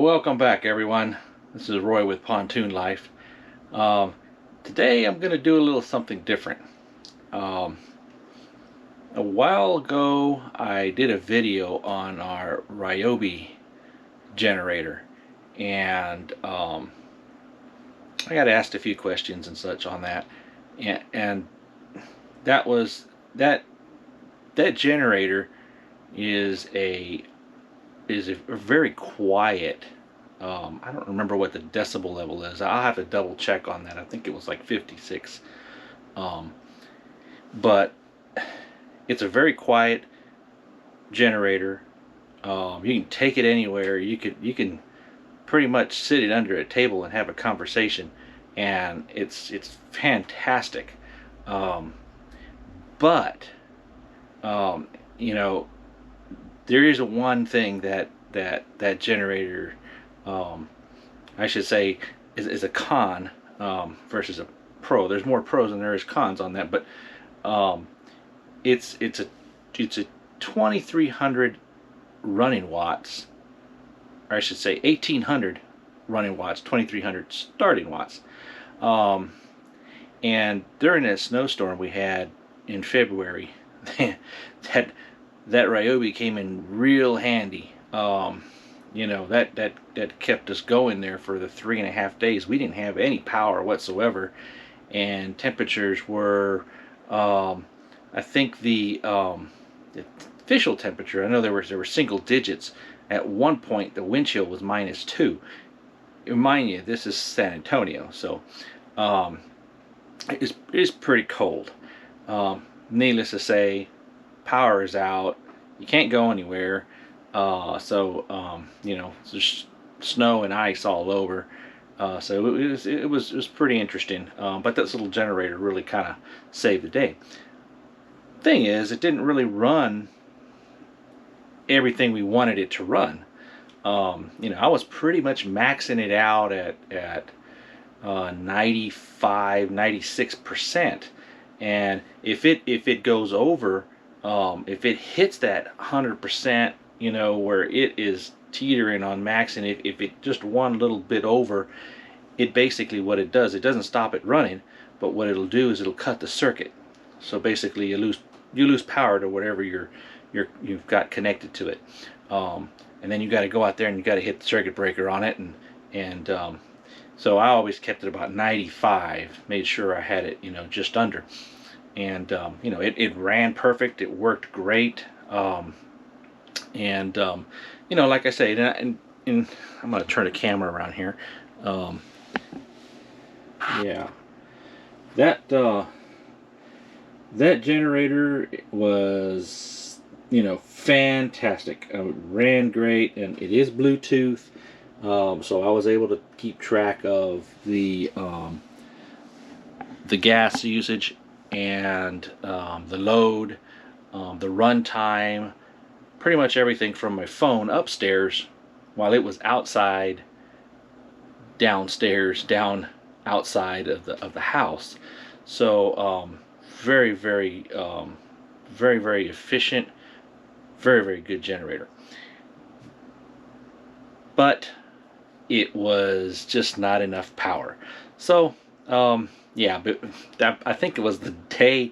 Welcome back, everyone. This is Roy with Pontoon Life. Today I'm going to do a little something different. A while ago I did a video on our Ryobi generator, and I got asked a few questions and such on that, and that was that generator is a very quiet. I don't remember what the decibel level is. I'll have to double check on that. I think it was like 56. But it's a very quiet generator. You can take it anywhere. You can pretty much sit it under a table and have a conversation, and it's fantastic. But you know, there is one thing that generator, I should say, is a con versus a pro. There's more pros than there is cons on that, but it's a 2300 running watts, or I should say 1800 running watts, 2300 starting watts. And during that snowstorm we had in February, that Ryobi came in real handy. You know, that kept us going there for the 3.5 days. We didn't have any power whatsoever, and temperatures were, I think the official temperature, I know there were single digits. At one point the wind chill was -2. Mind you, this is San Antonio, so it is pretty cold. Needless to say, power is out. You can't go anywhere. You know, there's snow and ice all over. So it was pretty interesting. But this little generator really kind of saved the day. Thing is, it didn't really run everything we wanted it to run. You know, I was pretty much maxing it out at 95, 96%. And if it goes over, if it hits that 100%, you know, where it is teetering on max, and if it just one little bit over, it basically, what it does, it doesn't stop it running, but what it'll do is it'll cut the circuit. So basically you lose power to whatever you've got connected to it, and then you got to go out there and you got to hit the circuit breaker on it, and so I always kept it about 95, made sure I had it, you know, just under. And you know, it ran perfect. It worked great. You know, like I say, and I'm going to turn the camera around here. Yeah, that generator was, you know, fantastic. It ran great, and it is Bluetooth. So I was able to keep track of the gas usage and the load, the run time, pretty much everything from my phone upstairs while it was outside, downstairs, down outside of the house. So very efficient, very good generator. But it was just not enough power. So yeah, but I think it was the day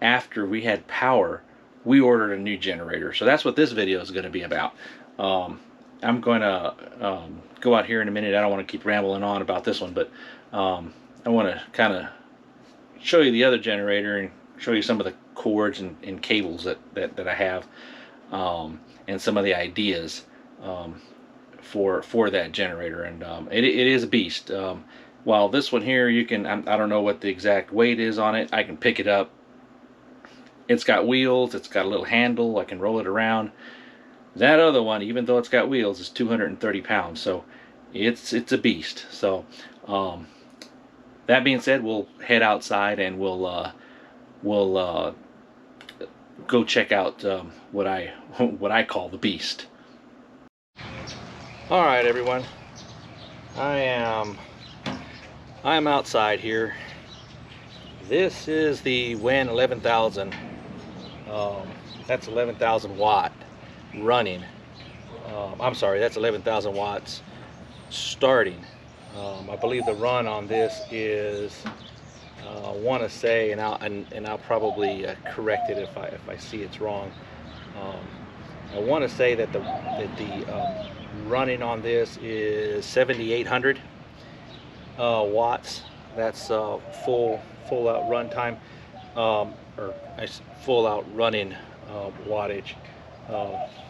after we had power, we ordered a new generator. So that's what this video is going to be about. I'm going to go out here in a minute. I don't want to keep rambling on about this one, but I want to kind of show you the other generator and show you some of the cords and cables that I have, and some of the ideas for that generator. And it is a beast. While this one here, you can, I don't know what the exact weight is on it. I can pick it up. It's got wheels. It's got a little handle. I can roll it around. That other one, even though it's got wheels, is 230 pounds. So it's a beast. So that being said, we'll head outside and we'll go check out what I call the beast. All right, everyone. I'm outside here. This is the Wen 11,000. That's 11,000 watt running. I'm sorry, that's 11,000 watts starting. I believe the run on this is, I want to say, and I'll probably correct it if I see it's wrong. Um, I want to say that the running on this is 7,800 watts. That's full out run time, or full out running wattage.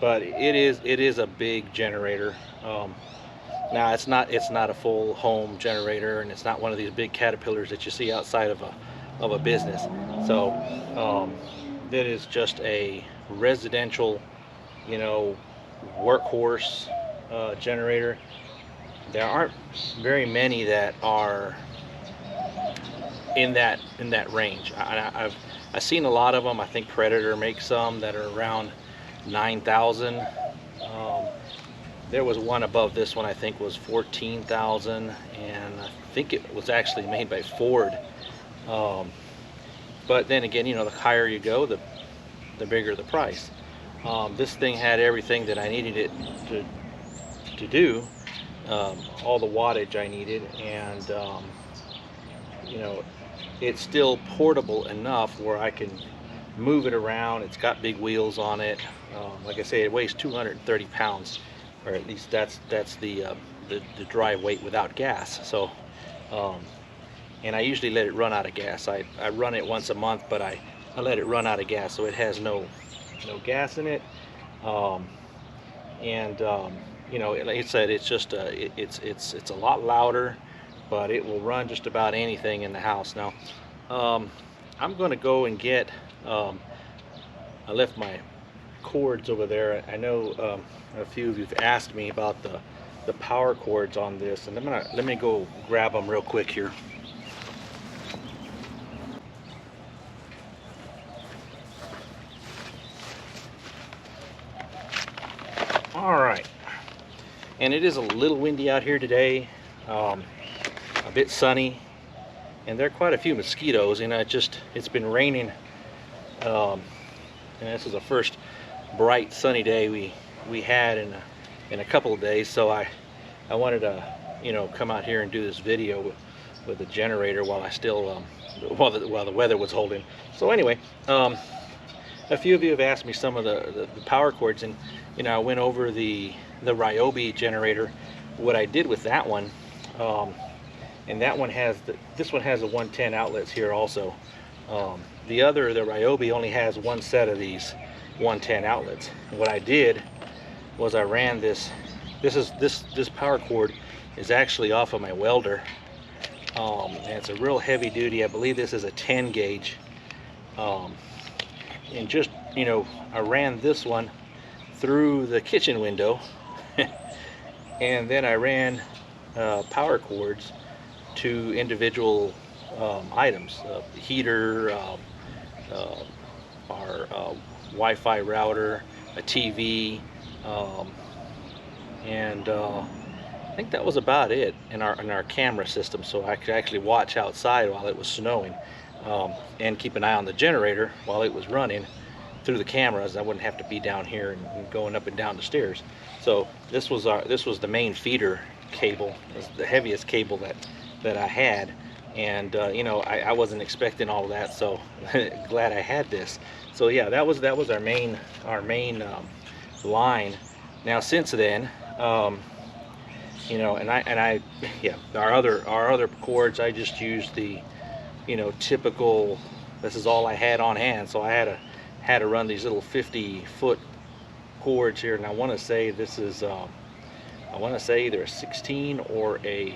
But it is a big generator. Now it's not a full home generator, and it's not one of these big caterpillars that you see outside of a business. So that is just a residential, you know, workhorse generator. There aren't very many that are in that range. I've seen a lot of them. I think Predator makes some that are around 9,000. There was one above this one, I think was 14,000, and I think it was actually made by Ford. But then again, you know, the higher you go, the bigger the price. This thing had everything that I needed it to do, all the wattage I needed, and you know, it's still portable enough where I can move it around. It's got big wheels on it. Like I say, it weighs 230 pounds, or at least that's the dry weight without gas. So, and I usually let it run out of gas. I run it once a month, but I let it run out of gas, so it has no gas in it. You know, like I said, it's just it's a lot louder, but it will run just about anything in the house. Now, I'm going to go and get. I left my cords over there. I know a few of you've asked me about the power cords on this, and let me go grab them real quick here. All right, and it is a little windy out here today, a bit sunny, and there are quite a few mosquitoes. You know, it's been raining, and this is the first bright sunny day we had in a couple of days. So I wanted to, you know, come out here and do this video with the generator while I still while the weather was holding. So anyway, a few of you have asked me some of the power cords, and you know, I went over the Ryobi generator, what I did with that one, and that one has this one has the 110 outlets here also. The Ryobi only has one set of these 110 outlets. And what I did was I ran this power cord is actually off of my welder, and it's a real heavy duty. I believe this is a 10 gauge, and just, you know, I ran this one through the kitchen window and then I ran power cords to individual items, heater, our Wi-Fi router, a TV, and I think that was about it in our camera system, so I could actually watch outside while it was snowing, and keep an eye on the generator while it was running through the cameras. I wouldn't have to be down here and going up and down the stairs. So this was the main feeder cable, the heaviest cable that I had, and you know, I wasn't expecting all of that, so glad I had this. So yeah, that was our main line. Now since then, you know, our other cords, I just used the, you know, typical. This is all I had on hand, so I had to run these little 50-foot cords here, and I want to say this is I want to say either a 16 or a,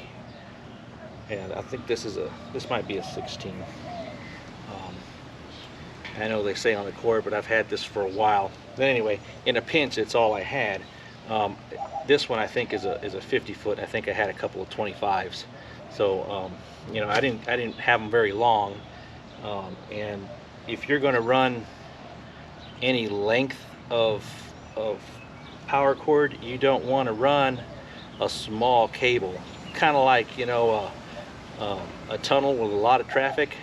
and I think this might be a 16. I know they say on the cord, but I've had this for a while. But anyway, in a pinch, it's all I had. This one I think is a 50-foot. I think I had a couple of 25s. So you know, I didn't have them very long. And if you're going to run any length of power cord, you don't want to run a small cable, kind of like, you know, a tunnel with a lot of traffic.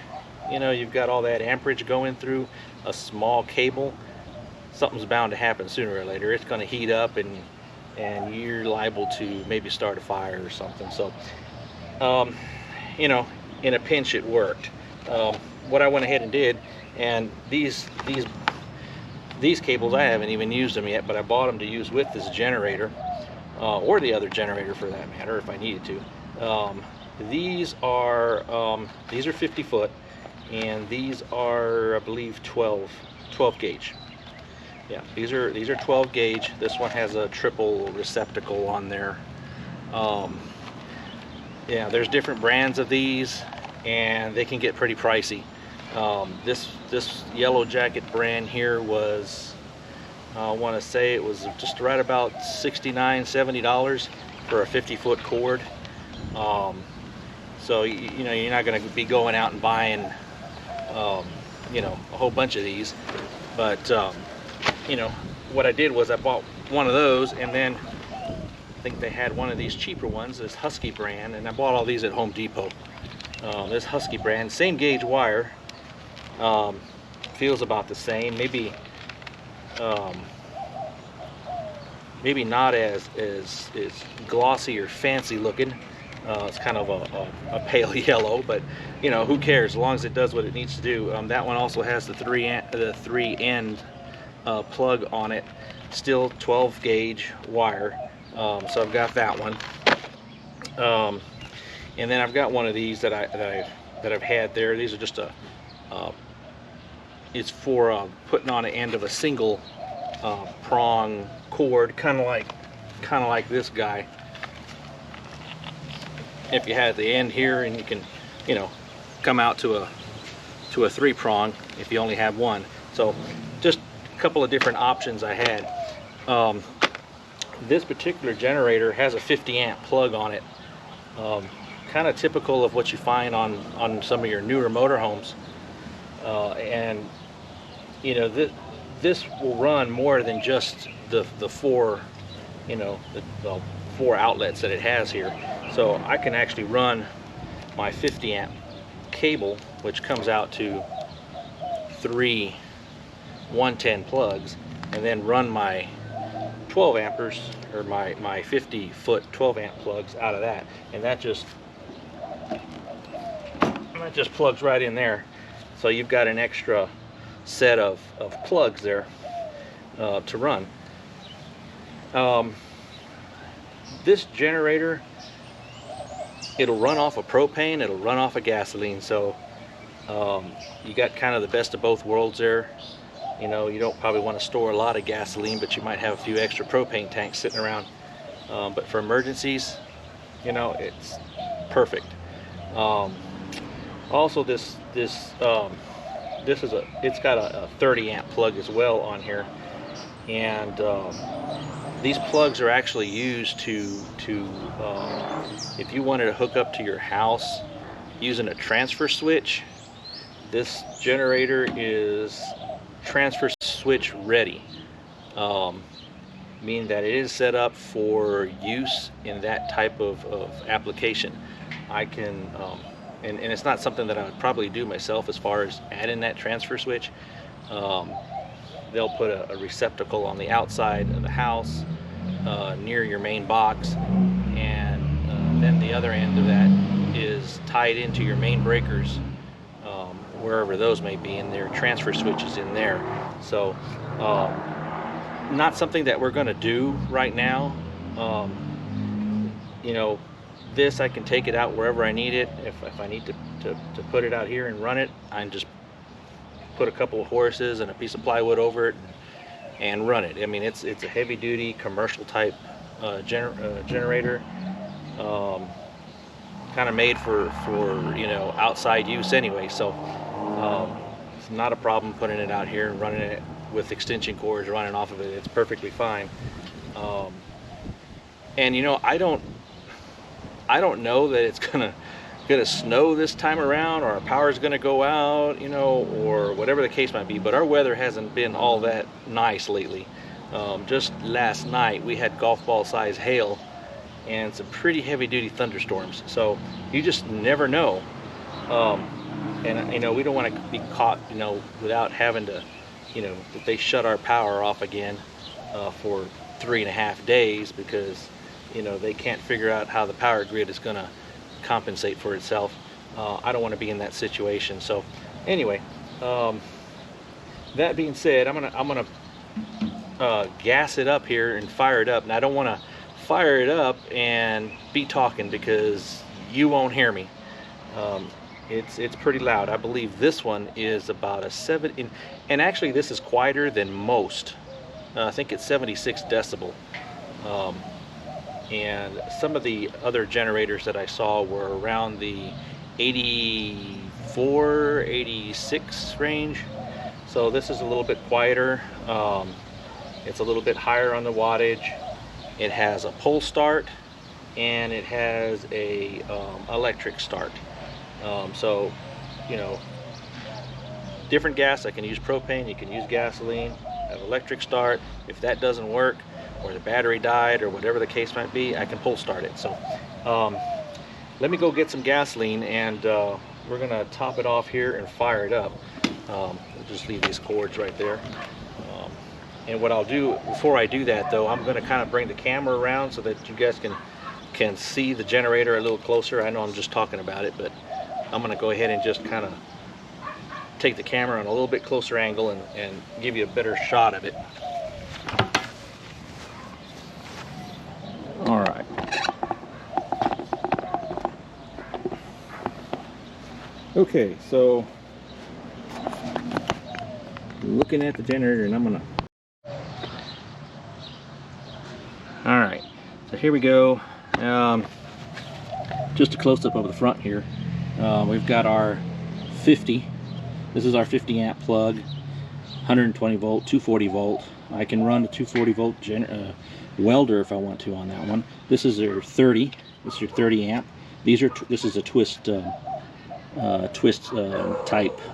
You know, you've got all that amperage going through a small cable. Something's bound to happen sooner or later. It's going to heat up, and and you're liable to maybe start a fire or something. So, um, you know, in a pinch, it worked. What I went ahead and did, and these cables, I haven't even used them yet, but I bought them to use with this generator, or the other generator for that matter, if I needed to. These are 50 foot, and these are, I believe, 12 gauge. Yeah, these are 12 gauge. This one has a triple receptacle on there. Yeah, there's different brands of these, and they can get pretty pricey. This Yellow Jacket brand here was, I want to say it was just right about $69–70 for a 50-foot cord. So you know, you're not going to be going out and buying you know, a whole bunch of these, but you know, what I did was I bought one of those, and then I think they had one of these cheaper ones, this Husky brand, and I bought all these at Home Depot. This Husky brand, same gauge wire, feels about the same, maybe maybe not as glossy or fancy looking. It's kind of a pale yellow, but you know, who cares, as long as it does what it needs to do. That one also has the three end plug on it, still 12 gauge wire. So I've got that one, and then I've got one of these that I've had there. These are just it's for putting on the end of a single prong cord, kind of like this guy. If you had the end here, and you can, you know, come out to a 3-prong if you only have one. So just a couple of different options I had. This particular generator has a 50 amp plug on it, kind of typical of what you find on some of your newer motorhomes, and you know, this will run more than just the 4, you know, the 4 outlets that it has here. So I can actually run my 50 amp cable, which comes out to 3 110 plugs, and then run my 12 amperes, or my 50 foot 12 amp plugs out of that, and that just plugs right in there. So you've got an extra set of plugs there to run. This generator, it'll run off of propane, it'll run off of gasoline, so you got kind of the best of both worlds there. You know, you don't probably want to store a lot of gasoline, but you might have a few extra propane tanks sitting around. But for emergencies, you know, it's perfect. Also, it's got a 30 amp plug as well on here, and these plugs are actually used to if you wanted to hook up to your house using a transfer switch. This generator is transfer switch ready, meaning that it is set up for use in that type of application. I can and it's not something that I would probably do myself as far as adding that transfer switch. They'll put a receptacle on the outside of the house near your main box, and then the other end of that is tied into your main breakers, wherever those may be, and their transfer switches in there. So not something that we're going to do right now. You know, this, I can take it out wherever I need it. If I need to put it out here and run it, I can just put a couple of horses and a piece of plywood over it and run it. I mean, it's a heavy duty commercial type generator, kind of made for you know, outside use anyway. So it's not a problem putting it out here and running it with extension cords running off of it. It's perfectly fine. And you know, I don't know that it's gonna snow this time around, or our power's gonna go out, you know, or whatever the case might be, but our weather hasn't been all that nice lately. Just last night we had golf ball size hail and some pretty heavy duty thunderstorms, so you just never know. And you know, we don't want to be caught, you know, without having to, you know, that they shut our power off again for 3.5 days because, you know, they can't figure out how the power grid is going to compensate for itself. I don't want to be in that situation. So anyway, that being said, I'm gonna gas it up here and fire it up. And I don't want to fire it up and be talking because you won't hear me. It's pretty loud. I believe this one is about a 7, and actually this is quieter than most. I think it's 76 decibel. And some of the other generators that I saw were around the 84, 86 range. So this is a little bit quieter. It's a little bit higher on the wattage. It has a pull start and it has a electric start. So, you know, different gas. I can use propane, you can use gasoline, have electric start. If that doesn't work, or the battery died, or whatever the case might be, I can pull start it. So let me go get some gasoline, and we're gonna top it off here and fire it up. We'll just leave these cords right there. And what I'll do before I do that, though, I'm gonna kind of bring the camera around so that you guys can see the generator a little closer. I know I'm just talking about it, but I'm gonna go ahead and just kind of take the camera on a little bit closer angle and give you a better shot of it. All right. Okay, so looking at the generator, and I'm gonna. All right, so here we go. Just a close-up of the front here. We've got our 50. This is our 50 amp plug, 120 volt, 240 volt. I can run a 240 volt welder if I want to on that one. This is your 30. This is your 30 amp. This is a twist type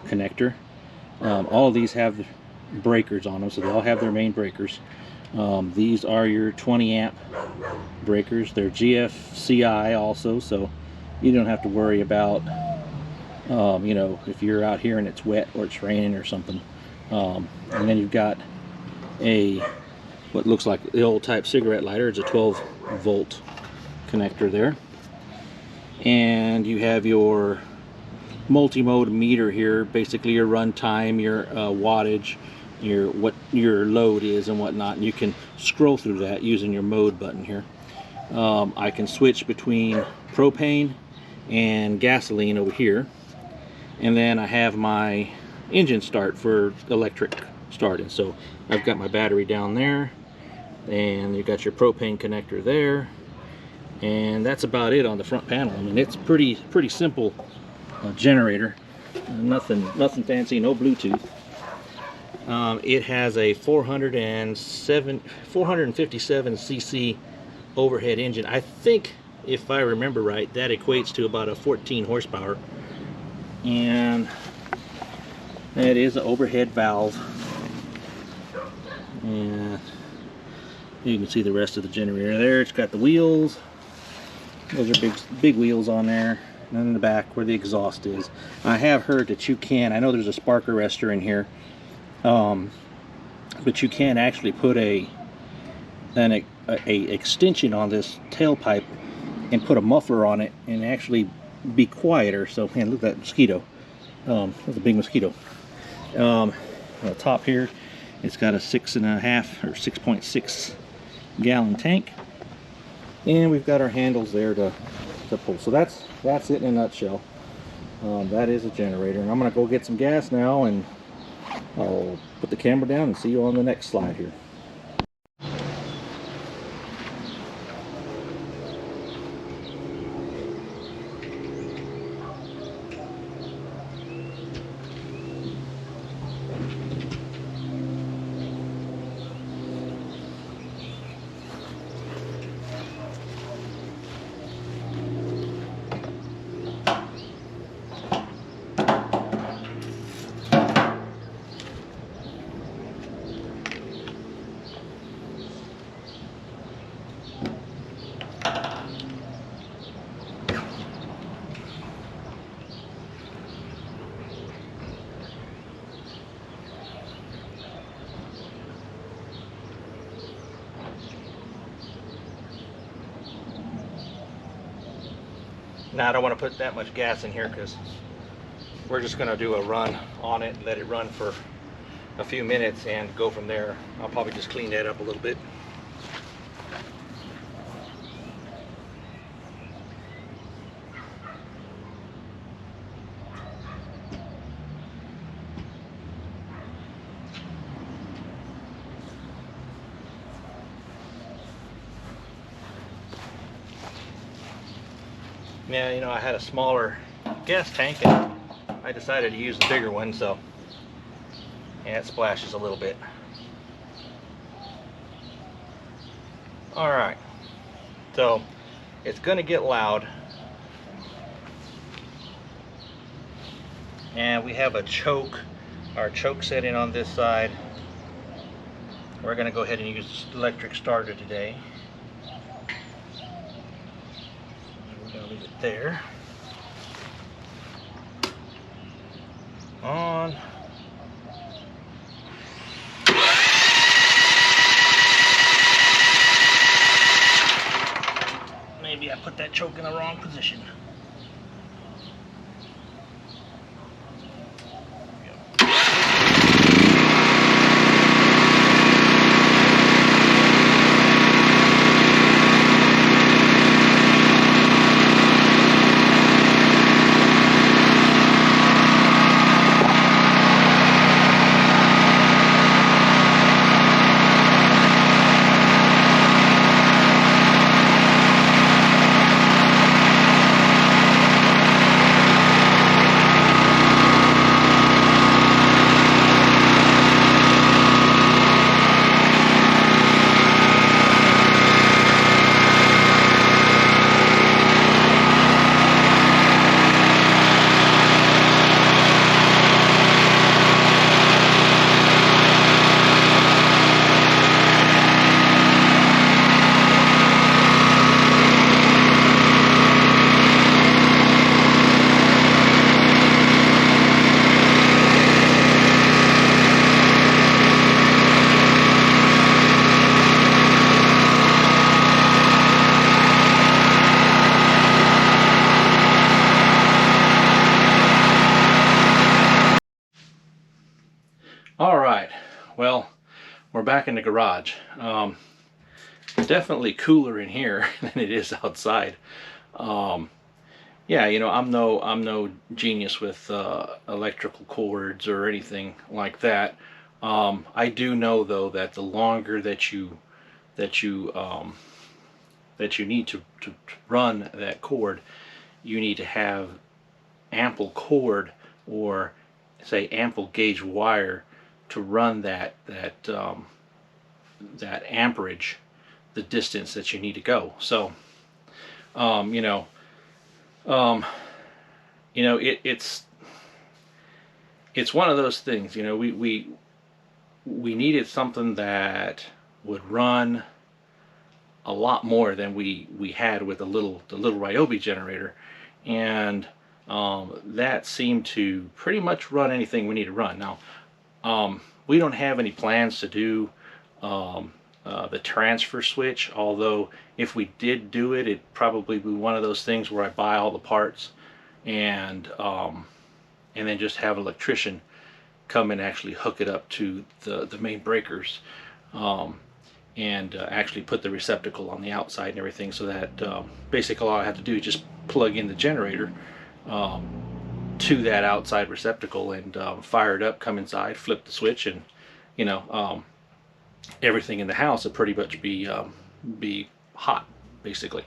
connector. All of these have breakers on them, so they all have their main breakers. These are your 20 amp breakers. They're GFCI also, so you don't have to worry about you know, if you're out here and it's wet or it's raining or something. And then you've got what looks like the old type cigarette lighter. It's a 12 volt connector there. And you have your multi-mode meter here, basically your run time, your wattage, what your load is and whatnot, and you can scroll through that using your mode button here. I can switch between propane and gasoline over here, and then I have my engine start for electric starting. So I've got my battery down there, and you've got your propane connector there, and that's about it on the front panel. I mean, it's pretty simple generator. Nothing fancy, no Bluetooth. It has a 457 cc overhead engine. I think, if I remember right, that equates to about a 14 horsepower. And that is an overhead valve. And you can see the rest of the generator there. It's got the wheels. Those are big wheels on there. And then in the back where the exhaust is. I have heard that you can, I know there's a spark arrestor in here, but you can actually put an extension on this tailpipe and put a muffler on it and actually be quieter. So, man, look at that mosquito. That's a big mosquito. On the top here, it's got a 6.5 or 6.6 gallon tank, and we've got our handles there to pull. So that's it in a nutshell. That is a generator, and I'm gonna go get some gas now, and I'll put the camera down and see you on the next slide here. Now I don't want to put that much gas in here because we're just going to do a run on it and let it run for a few minutes and go from there. I'll probably just clean that up a little bit. Yeah, you know, I had a smaller gas tank and I decided to use the bigger one, so yeah, it splashes a little bit. Alright, so it's going to get loud. And we have a choke, our choke setting on this side. We're going to go ahead and use the electric starter today. We're going to leave it there. On. Maybe I put that choke in the wrong position. Alright, well, we're back in the garage. Definitely cooler in here than it is outside. Yeah, you know, I'm no genius with electrical cords or anything like that. I do know though that the longer that you need to run that cord, you need to have ample cord, or say ample gauge wire, to run that amperage, the distance that you need to go. So you know, it's one of those things. You know, we needed something that would run a lot more than we had with the little Ryobi generator, and that seemed to pretty much run anything we need to run. Now, we don't have any plans to do the transfer switch, although if we did do it, it'd probably be one of those things where I buy all the parts and then just have an electrician come and actually hook it up to the main breakers, and actually put the receptacle on the outside and everything, so that basically all I have to do is just plug in the generator to that outside receptacle and fire it up, come inside, flip the switch, and you know, everything in the house would pretty much be hot, basically.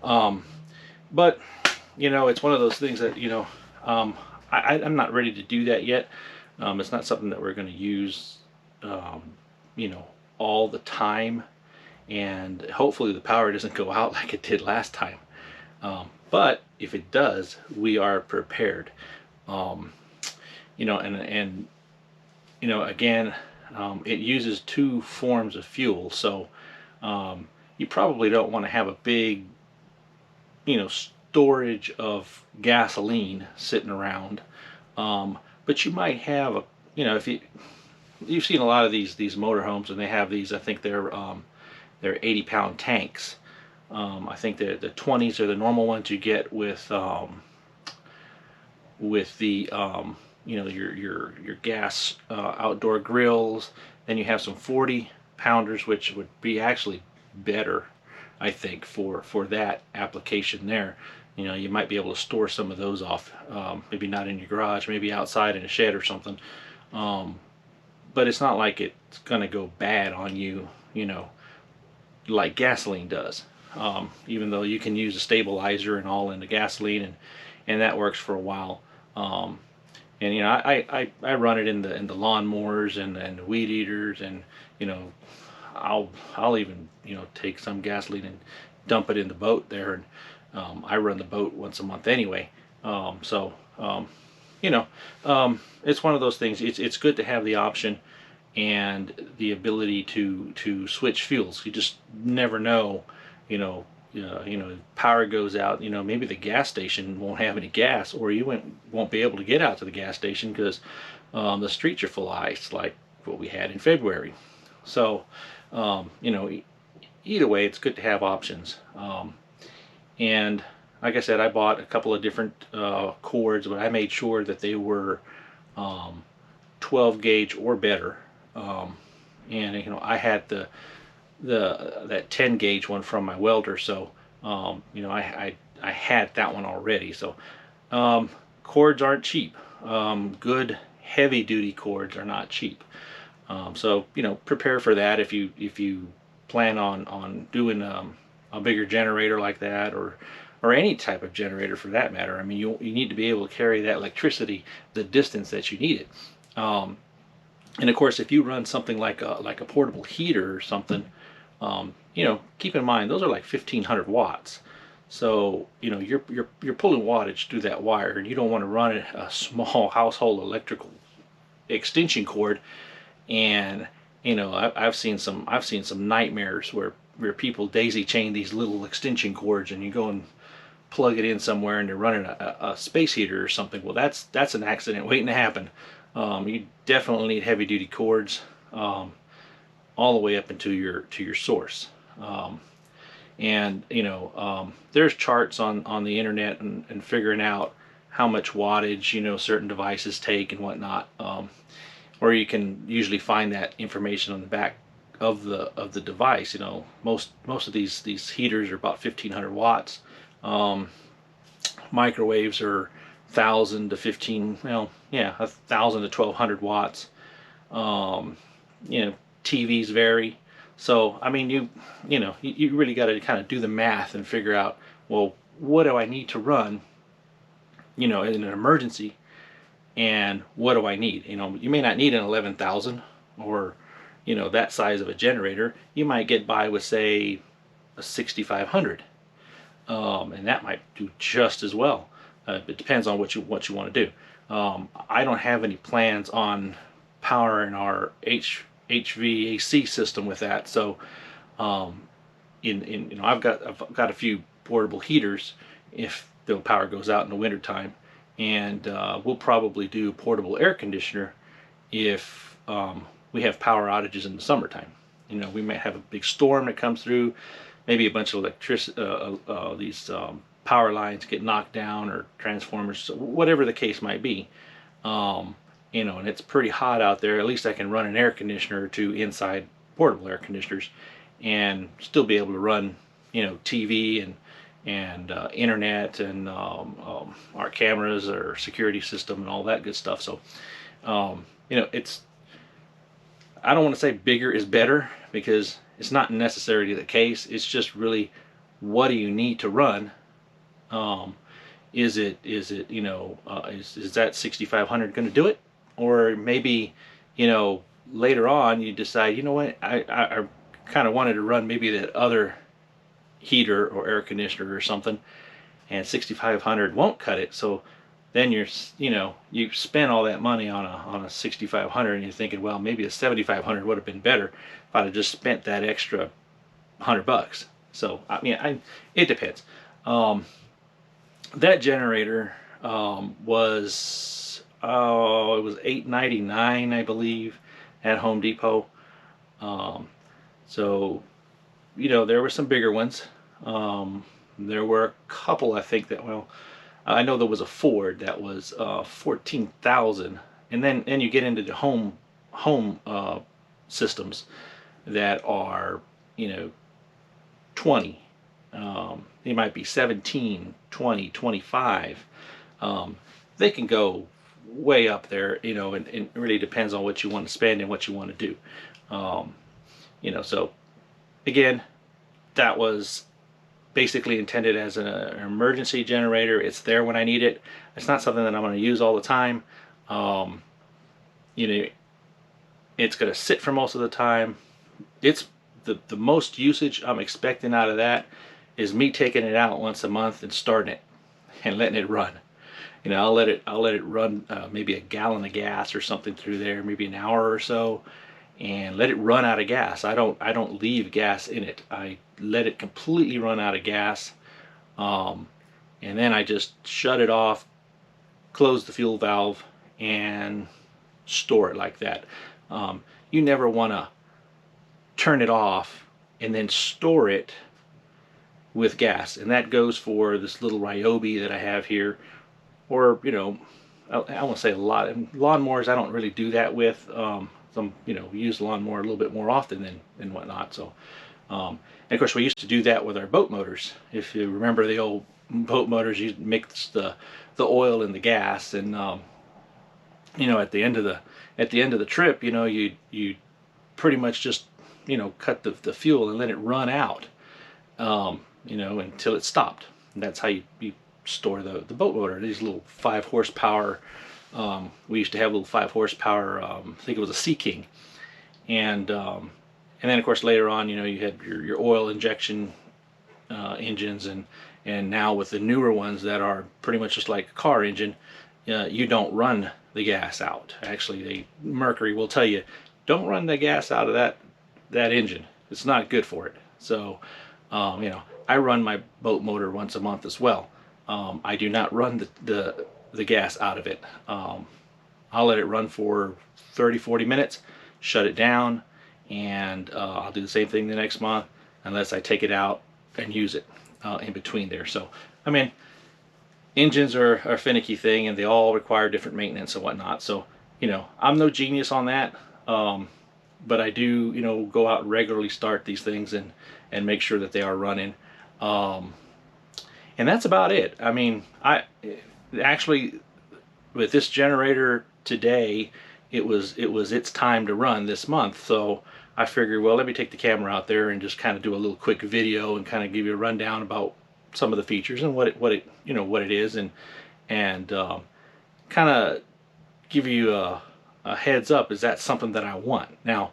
But you know, it's one of those things that, you know, I'm not ready to do that yet. It's not something that we're going to use you know, all the time, and hopefully the power doesn't go out like it did last time. But if it does, we are prepared. You know, and you know, again, it uses two forms of fuel, so you probably don't want to have a big, you know, storage of gasoline sitting around, but you might have a, you know, if you've seen a lot of these motorhomes, and they have these, I think they're 80-pound tanks I think the 20s are the normal ones you get with the your gas outdoor grills. Then you have some 40 pounders, which would be actually better, I think, for that application there. You might be able to store some of those off, maybe not in your garage, maybe outside in a shed or something. Um, but it's not like it's gonna go bad on you, like gasoline does. Even though you can use a stabilizer and all in the gasoline, and that works for a while. Um, and I run it in the lawnmowers and the weed eaters, and you know I'll even take some gasoline and dump it in the boat there, and I run the boat once a month anyway. So you know it's one of those things. It's good to have the option and the ability to switch fuels. You just never know, you know. Power goes out. Maybe the gas station won't have any gas, or you won't be able to get out to the gas station because the streets are full of ice, like what we had in February. So, either way, it's good to have options. And like I said, I bought a couple of different cords, but I made sure that they were 12 gauge or better. And I had that 10 gauge one from my welder, so I had that one already. So cords aren't cheap. Good heavy duty cords are not cheap. So prepare for that if you plan on doing a bigger generator like that, or any type of generator for that matter. I mean, you need to be able to carry that electricity the distance that you need it. And of course, if you run something like a portable heater or something, keep in mind those are like 1,500 watts. So you're pulling wattage through that wire, and you don't want to run a small household electrical extension cord. And I've seen some nightmares where people daisy chain these little extension cords, and you go and plug it in somewhere, and they're running a space heater or something. Well, that's an accident waiting to happen. You definitely need heavy duty cords, all the way up into your source. And there's charts on the internet, and figuring out how much wattage certain devices take and whatnot. Or you can usually find that information on the back of the device. Most of these heaters are about 1,500 watts. Microwaves are 1,000 to 15, 1,000 to 1,200 watts. TVs vary. So I mean, you really got to kind of do the math and figure out, well, what do I need to run in an emergency, and what do I need? You may not need an 11,000 or that size of a generator. You might get by with, say, a 6,500, and that might do just as well. It depends on what you want to do. I don't have any plans on powering our HVAC system with that. So I've got a few portable heaters if the power goes out in the wintertime, and we'll probably do portable air conditioner if we have power outages in the summertime. We might have a big storm that comes through, maybe a bunch of these power lines get knocked down, or transformers, whatever the case might be. And it's pretty hot out there. At least I can run an air conditioner or two inside portable air conditioners, and still be able to run TV and internet, and our cameras, our security system, and all that good stuff. So it's, I don't want to say bigger is better, because it's not necessarily the case. It's just really, what do you need to run? Is that 6,500 going to do it? Or maybe later on you decide, what, I kind of wanted to run maybe that other heater or air conditioner or something, and 6,500 won't cut it. So then you spend all that money on a 6,500, and you're thinking, well, maybe a 7,500 would have been better if I'd have just spent that extra $100. So I mean, it depends. That generator was it was $8.99, I believe, at Home Depot. So there were some bigger ones. There were a couple, I think, that, well, I know there was a Ford that was 14,000, and then you get into the home systems that are, you know, 20. They might be 17, 20, 25. Um, they can go way up there, you know, and it really depends on what you want to spend and what you want to do. Um, you know, so again, that was basically intended as an emergency generator. It's there when I need it. It's not something that I'm going to use all the time. Um, you know, it's going to sit for most of the time. It's the most usage I'm expecting out of that is me taking it out once a month and starting it and letting it run. You know, I'll let it run maybe a gallon of gas or something through there, maybe an hour or so, and let it run out of gas. I don't leave gas in it. I let it completely run out of gas, and then I just shut it off, close the fuel valve, and store it like that. You never want to turn it off and then store it with gas, and that goes for this little Ryobi that I have here, or you know, I won't say a lot. Lawnmowers I don't really do that with. Some, you know, we use the lawnmower a little bit more often than whatnot. So, and of course we used to do that with our boat motors. If you remember the old boat motors, you'd mix the oil and the gas, and you know, at the end of the trip, you know, you pretty much just, you know, cut the fuel and let it run out, you know, until it stopped. And that's how you store the boat motor. These little 5 horsepower. We used to have a little 5 horsepower. I think it was a Sea King, and then of course later on, you know, you had your oil injection engines, and now with the newer ones that are pretty much just like a car engine, you don't run the gas out. Actually, Mercury will tell you, don't run the gas out of that engine. It's not good for it. So, you know, I run my boat motor once a month as well. I do not run the gas out of it. I'll let it run for 30-40 minutes, shut it down, and I'll do the same thing the next month unless I take it out and use it in between there. So, I mean, engines are a finicky thing, and they all require different maintenance and whatnot. So, you know, I'm no genius on that, but I do, you know, go out and regularly start these things and make sure that they are running. And that's about it. I mean, I actually, with this generator today, it was its time to run this month. So I figured, well, let me take the camera out there and just kind of do a little quick video and kind of give you a rundown about some of the features and what it you know, what it is, and kind of give you a heads up. Is that something that I want? Now,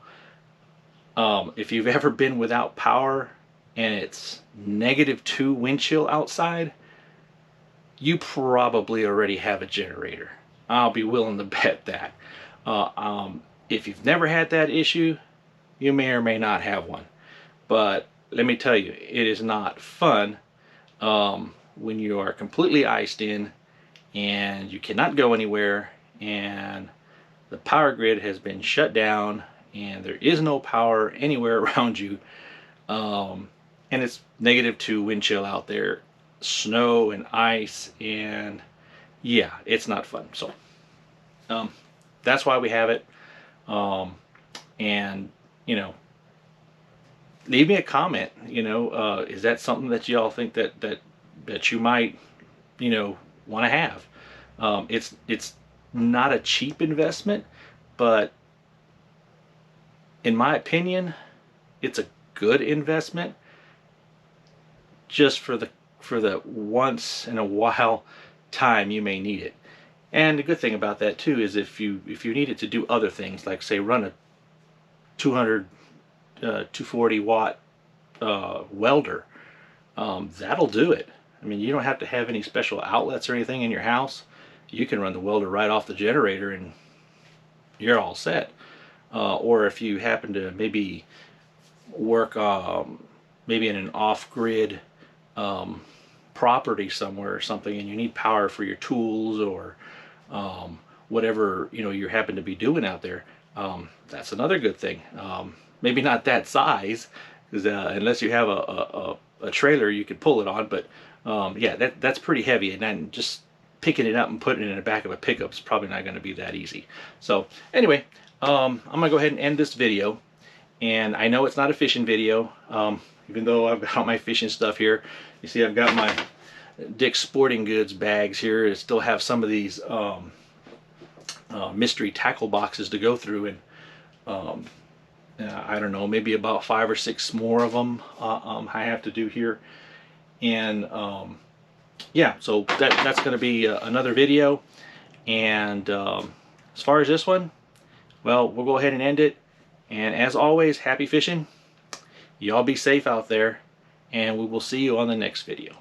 if you've ever been without power and it's -2 wind chill outside, you probably already have a generator. I'll be willing to bet that. If you've never had that issue, you may or may not have one. But let me tell you, it is not fun when you are completely iced in and you cannot go anywhere, and the power grid has been shut down and there is no power anywhere around you, and it's -2 wind chill out there, snow and ice, and yeah, it's not fun. So that's why we have it. And you know, leave me a comment. You know, is that something that y'all think that you might, you know, want to have? It's not a cheap investment, but in my opinion, it's a good investment just for the once in a while time you may need it. And the good thing about that too is if you need it to do other things, like say run a 240 watt welder, that'll do it. I mean, you don't have to have any special outlets or anything in your house. You can run the welder right off the generator and you're all set. Or if you happen to maybe work maybe in an off-grid property somewhere or something, and you need power for your tools or whatever, you know, you happen to be doing out there, that's another good thing. Maybe not that size, because unless you have a a trailer you could pull it on, but yeah, that's pretty heavy, and then just picking it up and putting it in the back of a pickup is probably not going to be that easy. So anyway, I'm gonna go ahead and end this video. And I know it's not a fishing video, even though I've got all my fishing stuff here. You see I've got my Dick's Sporting Goods bags here. I still have some of these mystery tackle boxes to go through, and I don't know, maybe about 5 or 6 more of them I have to do here. And yeah, so that's going to be another video. And as far as this one, well, we'll go ahead and end it. And as always, happy fishing. Y'all be safe out there, and we will see you on the next video.